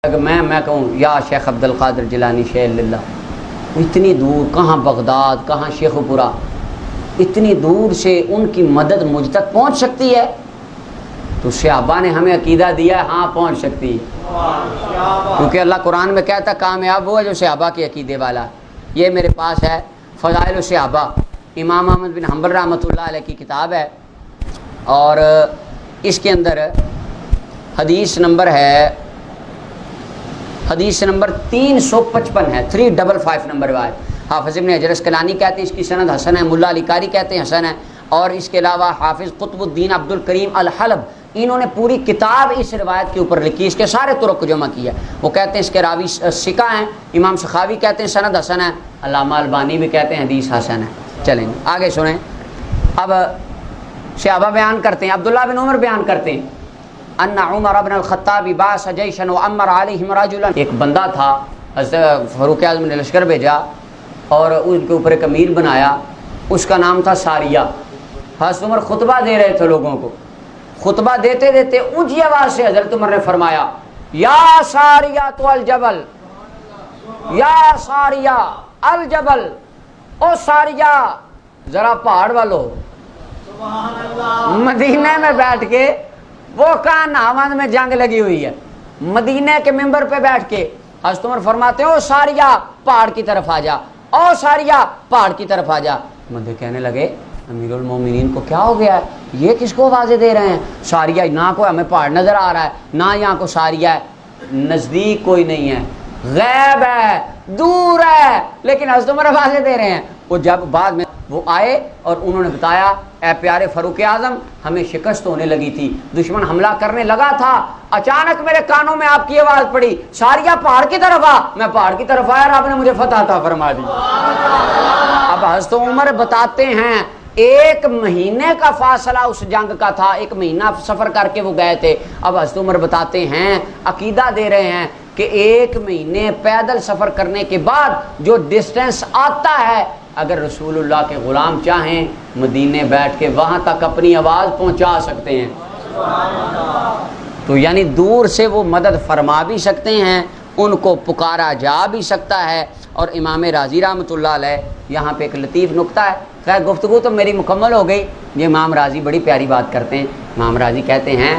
اگر میں کہوں یا شیخ عبد القادر جیلانی شیخ للہ، اتنی دور، کہاں بغداد، کہاں شیخ پورہ، اتنی دور سے ان کی مدد مجھ تک پہنچ سکتی ہے، تو صحابہ نے ہمیں عقیدہ دیا ہے ہاں پہنچ سکتی ہے، کیونکہ اللہ قرآن میں کہتا ہے کامیاب وہ ہے جو صحابہ کے عقیدے والا۔ یہ میرے پاس ہے فضائل الصحابہ، امام احمد بن حنبل رحمۃ اللہ علیہ کی کتاب ہے، اور اس کے اندر حدیث نمبر 355 ہے، 355 نمبر روایت۔ حافظ ابن حجر اسقلانی کہتے ہیں اس کی سند حسن ہے، ملا علی قاری کہتے ہیں حسن ہے، اور اس کے علاوہ حافظ قطب الدین عبد الکریم الحلب، انہوں نے پوری کتاب اس روایت کے اوپر لکھی، اس کے سارے طرق کو جمع کیا۔ وہ کہتے ہیں اس کے راوی ثقہ ہیں، امام سخاوی کہتے ہیں سند حسن ہے، علامہ البانی بھی کہتے ہیں حدیث حسن ہے۔ چلیں آگے سنیں، اب صحابہ بیان کرتے ہیں، عبداللہ بن عمر بیان کرتے ہیں ان عمر بن الخطاب بعث جیشا وامر علیہم رجلا، ایک بندہ تھا، حضرت فاروق اعظم نے لشکر بھیجا اور اس کے اوپر ایک امیر بنایا، اس کا نام تھا ساریہ۔ حضرت عمر خطبہ دے رہے تھے لوگوں کو، خطبہ دیتے دیتے اونچی آواز سے حضرت عمر نے فرمایا یا ساریہ تو الجبل، یا ساریہ الجبل، او ساریہ ذرا پہاڑ والو۔ مدینہ میں بیٹھ کے، وہ کہاں ناوند میں جنگ لگی ہوئی ہے، مدینہ کے ممبر پہ بیٹھ کے حضرت عمر فرماتے ہیں او ساریہ پہاڑ کی طرف آ جا، او ساریہ پہاڑ کی طرف آ جا۔ مدے کہنے لگے امیر المومنین کو کیا ہو گیا ہے، یہ کس کو آوازیں دے رہے ہیں؟ ساریہ نہ کوئی ہمیں پہاڑ نظر آ رہا ہے، نہ یہاں کو ساریہ ہے، نزدیک کوئی نہیں ہے، غیب ہے، دور ہے، لیکن حضرت عمر آوازیں دے رہے ہیں۔ وہ جب بعد میں وہ آئے اور انہوں نے بتایا اے پیارے فاروق اعظم، ہمیں شکست ہونے لگی تھی، دشمن حملہ کرنے لگا تھا، اچانک میرے کانوں میں آپ کی آواز پڑی ساریہ پہاڑ کی طرف آ، میں پہاڑ کی طرف آیا اور آپ نے مجھے فتح عطا فرما دی۔ اب حضرت عمر بتاتے ہیں 1 مہینے کا فاصلہ اس جنگ کا تھا، 1 مہینہ سفر کر کے وہ گئے تھے۔ اب حضرت عمر بتاتے ہیں، عقیدہ دے رہے ہیں کہ 1 مہینے پیدل سفر کرنے کے بعد جو ڈسٹینس آتا ہے، اگر رسول اللہ کے غلام چاہیں مدینے بیٹھ کے وہاں تک اپنی آواز پہنچا سکتے ہیں، تو یعنی دور سے وہ مدد فرما بھی سکتے ہیں، ان کو پکارا جا بھی سکتا ہے۔ اور امام رازی رحمۃ اللہ علیہ یہاں پہ ایک لطیف نکتہ ہے، خیر گفتگو تو میری مکمل ہو گئی، یہ امام رازی بڑی پیاری بات کرتے ہیں۔ امام رازی کہتے ہیں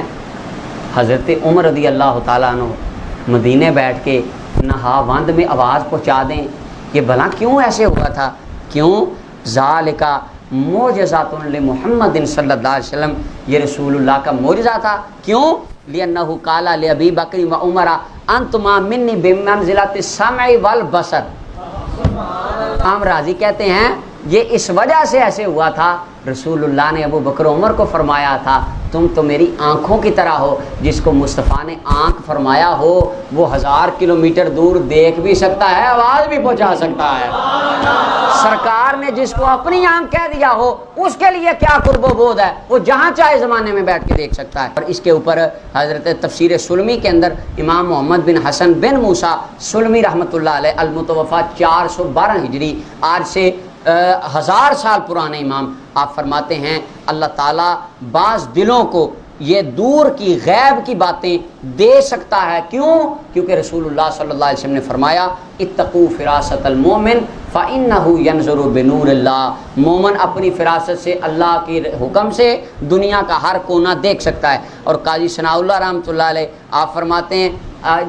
حضرت عمر رضی اللہ تعالیٰ عنہ مدینے بیٹھ کے نہاوند میں آواز پہنچا دیں، یہ بھلا کیوں ایسے ہوا تھا؟ کیوں؟ ذالکا معجزات لمحمد صلی اللہ علیہ وسلم، یہ رسول اللہ کا معجزہ تھا۔ کیوں؟ لِأَنَّهُ قَالَ لِأَبِي بَكْرٍ وَعُمَرَ أَنْتُمَا مِنِّي بِمَنزِلَةِ السَّمْعِ وَالْبَصَرِ۔ امام راضی کہتے ہیں یہ اس وجہ سے ایسے ہوا تھا، رسول اللہ نے ابو بکر عمر کو فرمایا تھا تم تو میری آنکھوں کی طرح ہو، جس کو مصطفیٰ نے آنکھ فرمایا ہو وہ 1000 کلومیٹر دور دیکھ بھی سکتا ہے، آواز بھی پہنچا سکتا ہے۔ سرکار نے جس کو اپنی آنکھ کہہ دیا ہو اس کے لیے کیا قرب و بود ہے، وہ جہاں چاہے زمانے میں بیٹھ کے دیکھ سکتا ہے۔ اور اس کے اوپر حضرت تفسیر سلمی کے اندر امام محمد بن حسن بن موسیٰ سلمی رحمۃ اللہ علیہ المتوفا 412 ہجری، آج سے 1000 سال پرانے امام، آپ فرماتے ہیں اللہ تعالیٰ بعض دلوں کو یہ دور کی غیب کی باتیں دے سکتا ہے۔ کیوں؟ کیونکہ رسول اللہ صلی اللہ علیہ وسلم نے فرمایا اتقوا فراست المومن فإنه ينظر بنور اللہ، مومن اپنی فراست سے اللہ کے حکم سے دنیا کا ہر کونا دیکھ سکتا ہے۔ اور قاضی ثناء اللہ رحمۃ اللہ علیہ آپ فرماتے ہیں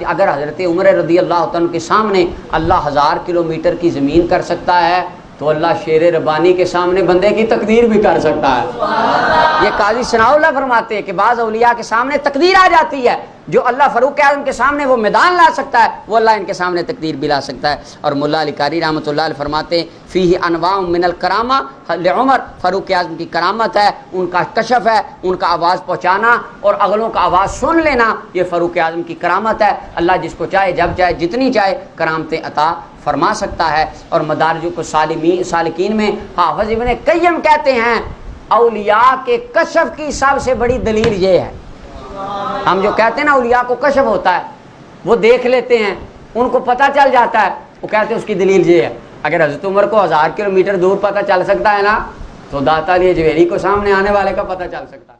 اگر حضرت عمر رضی اللہ عنہ کے سامنے اللہ 1000 کلومیٹر کی زمین کر سکتا ہے تو اللہ شیر ربانی کے سامنے بندے کی تقدیر بھی کر سکتا ہے۔ یہ قاضی ثناء اللہ فرماتے ہیں کہ بعض اولیاء کے سامنے تقدیر آ جاتی ہے، جو اللہ فاروق اعظم کے سامنے وہ میدان لا سکتا ہے، وہ اللہ ان کے سامنے تقدیر بھی لا سکتا ہے۔ اور ملا علی قاری رحمۃ اللہ علیہ فرماتے ہیں فیہ انواع من الکرامہ لعمر، فاروق اعظم کی کرامت ہے، ان کا کشف ہے، ان کا آواز پہنچانا اور اگلوں کا آواز سن لینا، یہ فاروق اعظم کی کرامت ہے۔ اللہ جس کو چاہے جب چاہے جتنی چاہے کرامتیں عطا فرما سکتا ہے۔ اور مدارج کو سالکین میں حافظ ابن قیم کہتے ہیں اولیاء کے کشف کی سب سے بڑی دلیل یہ ہے، ہم جو کہتے ہیں نا اولیاء کو کشف ہوتا ہے، وہ دیکھ لیتے ہیں، ان کو پتہ چل جاتا ہے، وہ کہتے ہیں اس کی دلیل یہ ہے۔ اگر حضرت عمر کو 1000 کلومیٹر دور پتہ چل سکتا ہے نا، تو داتا علی جویری کو سامنے آنے والے کا پتہ چل سکتا ہے۔